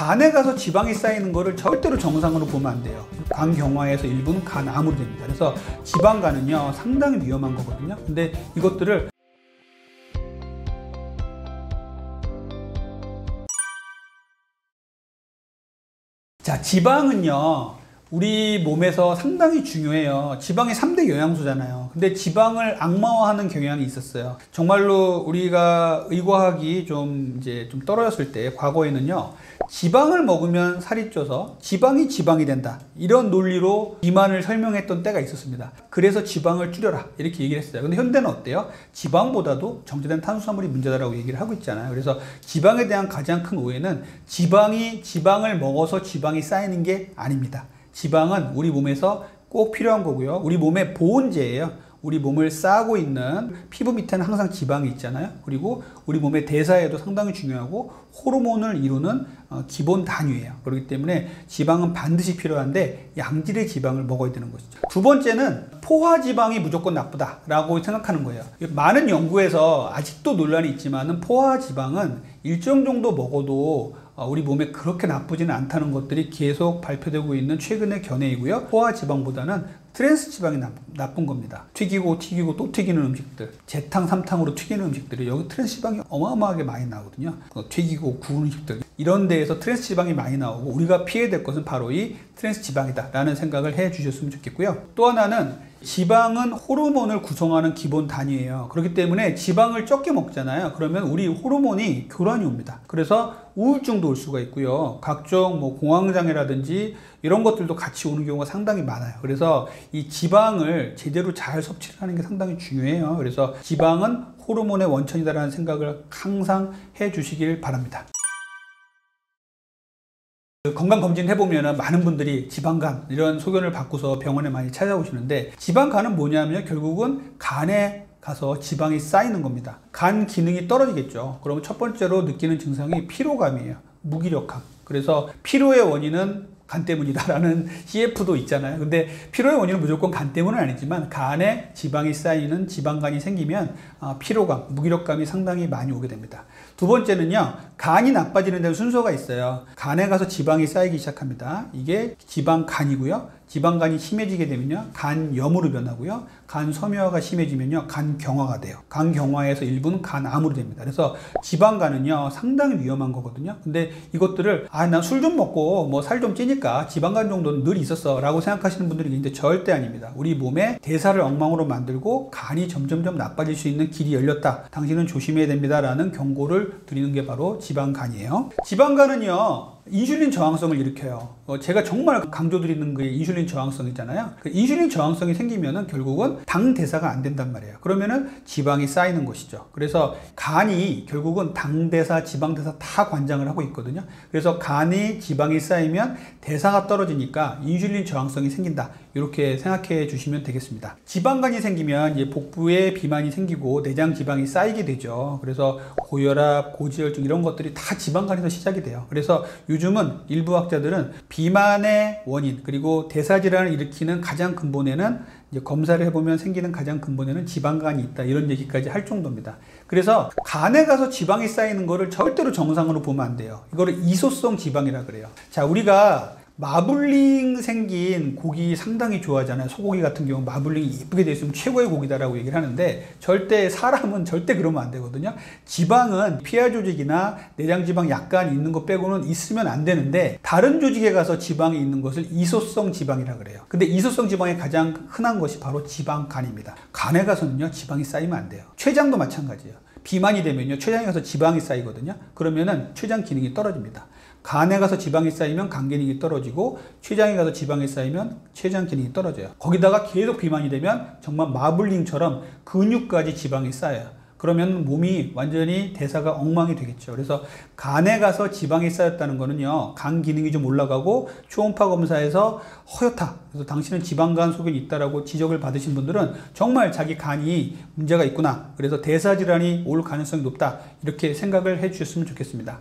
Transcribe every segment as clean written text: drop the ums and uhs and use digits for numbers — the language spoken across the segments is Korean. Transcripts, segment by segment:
간에 가서 지방이 쌓이는 거를 절대로 정상으로 보면 안 돼요. 간 경화에서 일부는 간암으로 됩니다. 그래서 지방간은요 상당히 위험한 거거든요. 근데 이것들을 자, 지방은요 우리 몸에서 상당히 중요해요. 지방이 3대 영양소잖아요. 근데 지방을 악마화하는 경향이 있었어요. 정말로 우리가 의과학이 좀 떨어졌을 때 과거에는요 지방을 먹으면 살이 쪄서 지방이 된다, 이런 논리로 비만을 설명했던 때가 있었습니다. 그래서 지방을 줄여라 이렇게 얘기를 했어요. 근데 현대는 어때요? 지방보다도 정제된 탄수화물이 문제다라고 얘기를 하고 있잖아요. 그래서 지방에 대한 가장 큰 오해는 지방을 먹어서 지방이 쌓이는 게 아닙니다. 지방은 우리 몸에서 꼭 필요한 거고요. 우리 몸의 보온제예요. 우리 몸을 싸고 있는 피부 밑에는 항상 지방이 있잖아요. 그리고 우리 몸의 대사에도 상당히 중요하고 호르몬을 이루는 기본 단위예요. 그렇기 때문에 지방은 반드시 필요한데 양질의 지방을 먹어야 되는 것이죠. 두 번째는 포화지방이 무조건 나쁘다라고 생각하는 거예요. 많은 연구에서 아직도 논란이 있지만 포화지방은 일정 정도 먹어도 우리 몸에 그렇게 나쁘지는 않다는 것들이 계속 발표되고 있는 최근의 견해이고요. 포화지방보다는 트랜스 지방이 나쁜 겁니다. 튀기고 또 튀기는 음식들, 재탕, 삼탕으로 튀기는 음식들이 여기 트랜스 지방이 어마어마하게 많이 나오거든요. 튀기고 구운 음식들, 이런 데에서 트랜스 지방이 많이 나오고 우리가 피해야 될 것은 바로 이 트랜스 지방이다 라는 생각을 해 주셨으면 좋겠고요. 또 하나는 지방은 호르몬을 구성하는 기본 단위예요. 그렇기 때문에 지방을 적게 먹잖아요. 그러면 우리 호르몬이 교란이 옵니다. 그래서 우울증도 올 수가 있고요. 각종 공황장애라든지 이런 것들도 같이 오는 경우가 상당히 많아요. 그래서 이 지방을 제대로 잘 섭취를 하는 게 상당히 중요해요. 그래서 지방은 호르몬의 원천이다라는 생각을 항상 해 주시길 바랍니다. 건강검진 해보면 많은 분들이 지방간 이런 소견을 받고서 병원에 많이 찾아오시는데, 지방간은 뭐냐면 결국은 간에 가서 지방이 쌓이는 겁니다. 간 기능이 떨어지겠죠. 그러면 첫 번째로 느끼는 증상이 피로감이에요. 무기력함. 그래서 피로의 원인은 간 때문이다라는 CF도 있잖아요. 근데 피로의 원인은 무조건 간 때문은 아니지만 간에 지방이 쌓이는 지방간이 생기면 피로감, 무기력감이 상당히 많이 오게 됩니다. 두 번째는요, 간이 나빠지는 데는 순서가 있어요. 간에 가서 지방이 쌓이기 시작합니다. 이게 지방간이고요. 지방간이 심해지게 되면요 간염으로 변하고요, 간 섬유화가 심해지면요 간경화가 돼요. 간경화에서 일부는 간암으로 됩니다. 그래서 지방간은요 상당히 위험한 거거든요. 근데 이것들을 난 술 좀 먹고 살 좀 찌니까 지방간 정도는 늘 있었어 라고 생각하시는 분들이 있는데 절대 아닙니다. 우리 몸의 대사를 엉망으로 만들고 간이 점점점 나빠질 수 있는 길이 열렸다, 당신은 조심해야 됩니다 라는 경고를 드리는 게 바로 지방간이에요. 지방간은요 인슐린 저항성을 일으켜요. 제가 정말 강조드리는 게 인슐린 저항성이잖아요. 그 인슐린 저항성이 생기면은 결국은 당 대사가 안 된단 말이에요. 그러면은 지방이 쌓이는 것이죠. 그래서 간이 결국은 당 대사, 지방 대사 다 관장을 하고 있거든요. 그래서 간이 지방이 쌓이면 대사가 떨어지니까 인슐린 저항성이 생긴다, 이렇게 생각해 주시면 되겠습니다. 지방간이 생기면 이제 복부에 비만이 생기고 내장 지방이 쌓이게 되죠. 그래서 고혈압, 고지혈증 이런 것들이 다 지방간에서 시작이 돼요. 그래서 요즘은 일부 학자들은 비만의 원인 그리고 대사질환을 일으키는 가장 근본에는 이제 검사를 해보면 생기는 가장 근본에는 지방간이 있다, 이런 얘기까지 할 정도입니다. 그래서 간에 가서 지방이 쌓이는 거를 절대로 정상으로 보면 안 돼요. 이거를 이소성 지방이라 그래요. 자, 우리가 마블링 생긴 고기 상당히 좋아하잖아요. 소고기 같은 경우 마블링이 예쁘게 되어 있으면 최고의 고기다라고 얘기를 하는데, 사람은 절대 그러면 안 되거든요. 지방은 피하 조직이나 내장 지방 약간 있는 거 빼고는 있으면 안 되는데, 다른 조직에 가서 지방이 있는 것을 이소성 지방이라 그래요. 근데 이소성 지방의 가장 흔한 것이 바로 지방간입니다. 간에 가서는요 지방이 쌓이면 안 돼요. 췌장도 마찬가지예요. 비만이 되면요 췌장에 가서 지방이 쌓이거든요. 그러면은 췌장 기능이 떨어집니다. 간에 가서 지방이 쌓이면 간 기능이 떨어지고, 췌장에 가서 지방이 쌓이면 췌장 기능이 떨어져요. 거기다가 계속 비만이 되면 정말 마블링처럼 근육까지 지방이 쌓여요. 그러면 몸이 완전히 대사가 엉망이 되겠죠. 그래서 간에 가서 지방이 쌓였다는 거는요 간 기능이 좀 올라가고 초음파 검사에서 허옇다, 그래서 당신은 지방간 소견이 있다라고 지적을 받으신 분들은 정말 자기 간이 문제가 있구나, 그래서 대사질환이 올 가능성이 높다, 이렇게 생각을 해 주셨으면 좋겠습니다.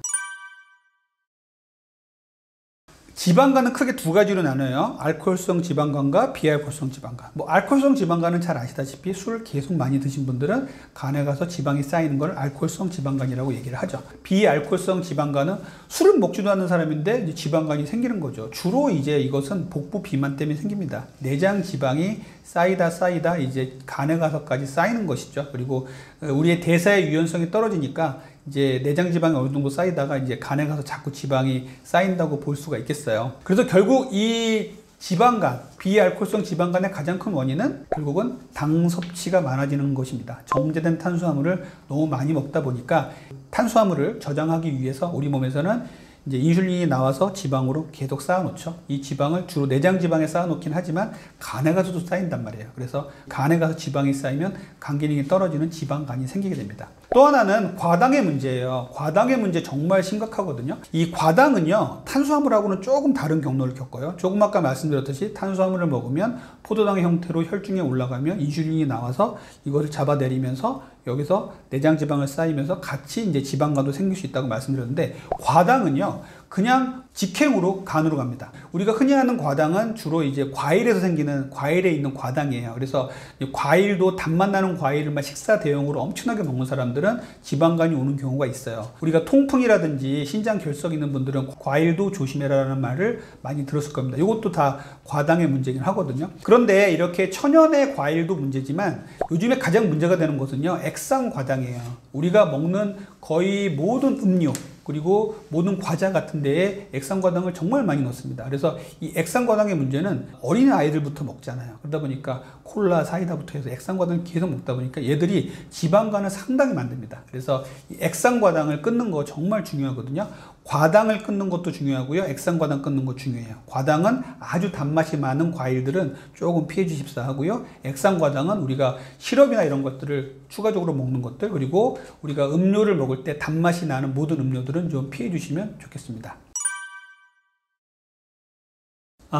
지방간은 크게 두 가지로 나눠요. 알코올성 지방간과 비알코올성 지방간. 뭐 알코올성 지방간은 잘 아시다시피 술 계속 많이 드신 분들은 간에 가서 지방이 쌓이는 걸 알코올성 지방간이라고 얘기를 하죠. 비알코올성 지방간은 술을 먹지도 않는 사람인데 이제 지방간이 생기는 거죠. 주로 이제 이것은 복부 비만 때문에 생깁니다. 내장 지방이 쌓이다 이제 간에 가서까지 쌓이는 것이죠. 그리고 우리의 대사의 유연성이 떨어지니까 이제 내장 지방이 어느 정도 쌓이다가 이제 간에 가서 자꾸 지방이 쌓인다고 볼 수가 있겠어요. 그래서 결국 이 지방간, 비알코올성 지방간의 가장 큰 원인은 결국은 당 섭취가 많아지는 것입니다. 정제된 탄수화물을 너무 많이 먹다 보니까 탄수화물을 저장하기 위해서 우리 몸에서는 이제 인슐린이 나와서 지방으로 계속 쌓아놓죠. 이 지방을 주로 내장 지방에 쌓아놓긴 하지만 간에 가서도 쌓인단 말이에요. 그래서 간에 가서 지방이 쌓이면 간 기능이 떨어지는 지방간이 생기게 됩니다. 또 하나는 과당의 문제예요. 과당의 문제 정말 심각하거든요. 이 과당은요, 탄수화물하고는 조금 다른 경로를 겪어요. 조금 아까 말씀드렸듯이 탄수화물을 먹으면 포도당의 형태로 혈중에 올라가면 인슐린이 나와서 이것을 잡아내리면서 여기서 내장 지방을 쌓이면서 같이 이제 지방간도 생길 수 있다고 말씀드렸는데, 과당은요, 그냥 직행으로 간으로 갑니다. 우리가 흔히 하는 과당은 주로 이제 과일에서 생기는, 과일에 있는 과당이에요. 그래서 과일도 단맛 나는 과일을 막 식사 대용으로 엄청나게 먹는 사람들은 지방간이 오는 경우가 있어요. 우리가 통풍이라든지 신장 결석 있는 분들은 과일도 조심해라라는 말을 많이 들었을 겁니다. 이것도 다 과당의 문제긴 하거든요. 그런데 이렇게 천연의 과일도 문제지만 요즘에 가장 문제가 되는 것은요, 액상과당이에요. 우리가 먹는 거의 모든 음료, 그리고 모든 과자 같은 데에 액상과당을 정말 많이 넣습니다. 그래서 이 액상과당의 문제는 어린 아이들부터 먹잖아요. 그러다 보니까 콜라, 사이다부터 해서 액상과당을 계속 먹다 보니까 얘들이 지방간을 상당히 만듭니다. 그래서 이 액상과당을 끊는 거 정말 중요하거든요. 과당을 끊는 것도 중요하고요. 액상과당 끊는 거 중요해요. 과당은 아주 단맛이 많은 과일들은 조금 피해 주십사 하고요. 액상과당은 우리가 시럽이나 이런 것들을 추가적으로 먹는 것들, 그리고 우리가 음료를 먹을 때 단맛이 나는 모든 음료들은 좀 피해 주시면 좋겠습니다.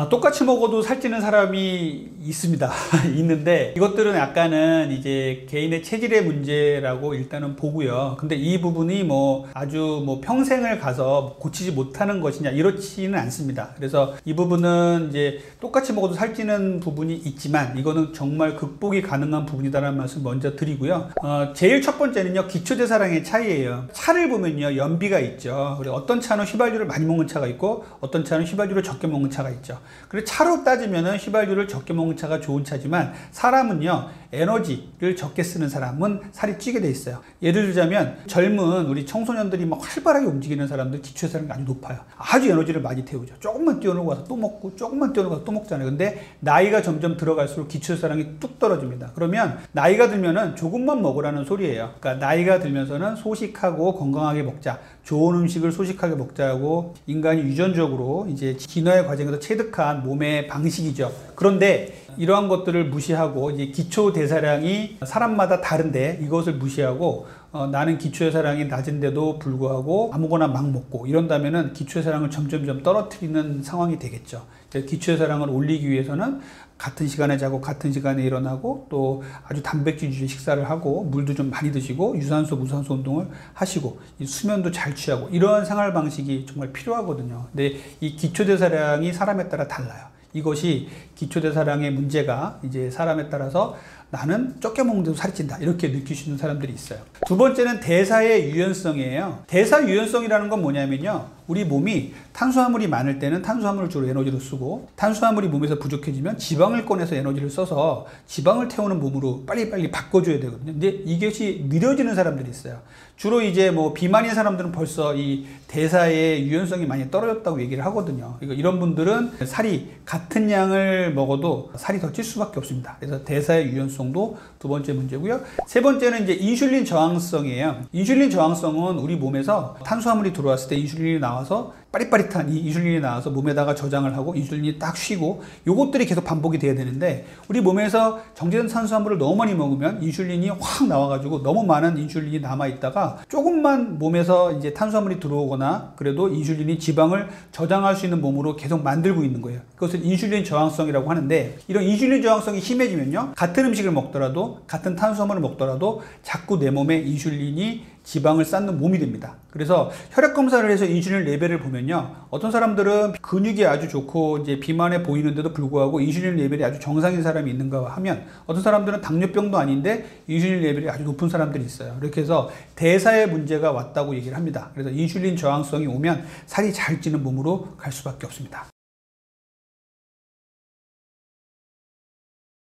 똑같이 먹어도 살찌는 사람이 있습니다. 있는데 이것들은 약간은 이제 개인의 체질의 문제라고 일단은 보고요. 근데 이 부분이 뭐 아주 뭐 평생을 가서 고치지 못하는 것이냐, 이렇지는 않습니다. 그래서 이 부분은 이제 똑같이 먹어도 살찌는 부분이 있지만 이거는 정말 극복이 가능한 부분이다라는 말씀 먼저 드리고요. 제일 첫 번째는요, 기초대사량의 차이예요. 차를 보면요, 연비가 있죠. 그리고 어떤 차는 휘발유를 많이 먹는 차가 있고 어떤 차는 휘발유를 적게 먹는 차가 있죠. 그리고 차로 따지면은 휘발유를 적게 먹는 차가 좋은 차지만 사람은요, 에너지를 적게 쓰는 사람은 살이 찌게 돼 있어요. 예를 들자면 젊은 우리 청소년들이 막 활발하게 움직이는 사람들 기초대사량이 아주 높아요. 아주 에너지를 많이 태우죠. 조금만 뛰어놀고 와서 또 먹고 조금만 뛰어놀고 와서 또 먹잖아요. 근데 나이가 점점 들어갈수록 기초대사량이 뚝 떨어집니다. 그러면 나이가 들면은 조금만 먹으라는 소리예요. 그러니까 나이가 들면서는 소식하고 건강하게 먹자, 좋은 음식을 소식하게 먹자고 인간이 유전적으로 이제 진화의 과정에서 체득한 몸의 방식이죠. 그런데 이러한 것들을 무시하고 이제 기초 대사량이 사람마다 다른데 이것을 무시하고 나는 기초 대사량이 낮은데도 불구하고 아무거나 막 먹고 이런다면은 기초 대사량을 점점점 떨어뜨리는 상황이 되겠죠. 기초 대사량을 올리기 위해서는 같은 시간에 자고 같은 시간에 일어나고 또 아주 단백질 위주의 식사를 하고 물도 좀 많이 드시고 유산소, 무산소 운동을 하시고 수면도 잘 취하고 이러한 생활 방식이 정말 필요하거든요. 근데 이 기초 대사량이 사람에 따라 달라요. 이것이 기초대사량의 문제가 이제 사람에 따라서 나는 적게 먹는데도 살이 찐다, 이렇게 느끼시는 사람들이 있어요. 두 번째는 대사의 유연성이에요. 대사 유연성이라는 건 뭐냐면요, 우리 몸이 탄수화물이 많을 때는 탄수화물을 주로 에너지로 쓰고 탄수화물이 몸에서 부족해지면 지방을 꺼내서 에너지를 써서 지방을 태우는 몸으로 빨리빨리 바꿔줘야 되거든요. 근데 이것이 느려지는 사람들이 있어요. 주로 이제 뭐 비만인 사람들은 벌써 이 대사의 유연성이 많이 떨어졌다고 얘기를 하거든요. 이런 분들은 살이 같은 양을 먹어도 살이 더 찔 수밖에 없습니다. 그래서 대사의 유연성도 두 번째 문제고요. 세 번째는 이제 인슐린 저항성이에요. 인슐린 저항성은 우리 몸에서 탄수화물이 들어왔을 때 인슐린이 나와서 빠릿빠릿한 이 인슐린이 나와서 몸에다가 저장을 하고 인슐린이 딱 쉬고 요것들이 계속 반복이 돼야 되는데 우리 몸에서 정제된 탄수화물을 너무 많이 먹으면 인슐린이 확 나와가지고 너무 많은 인슐린이 남아있다가 조금만 몸에서 이제 탄수화물이 들어오거나 그래도 인슐린이 지방을 저장할 수 있는 몸으로 계속 만들고 있는 거예요. 그것을 인슐린 저항성이라고 하는데 이런 인슐린 저항성이 심해지면요, 같은 음식을 먹더라도 같은 탄수화물을 먹더라도 자꾸 내 몸에 인슐린이 지방을 쌓는 몸이 됩니다. 그래서 혈액 검사를 해서 인슐린 레벨을 보면요, 어떤 사람들은 근육이 아주 좋고 이제 비만해 보이는데도 불구하고 인슐린 레벨이 아주 정상인 사람이 있는가 하면, 어떤 사람들은 당뇨병도 아닌데 인슐린 레벨이 아주 높은 사람들이 있어요. 이렇게 해서 대사에 문제가 왔다고 얘기를 합니다. 그래서 인슐린 저항성이 오면 살이 잘 찌는 몸으로 갈 수밖에 없습니다.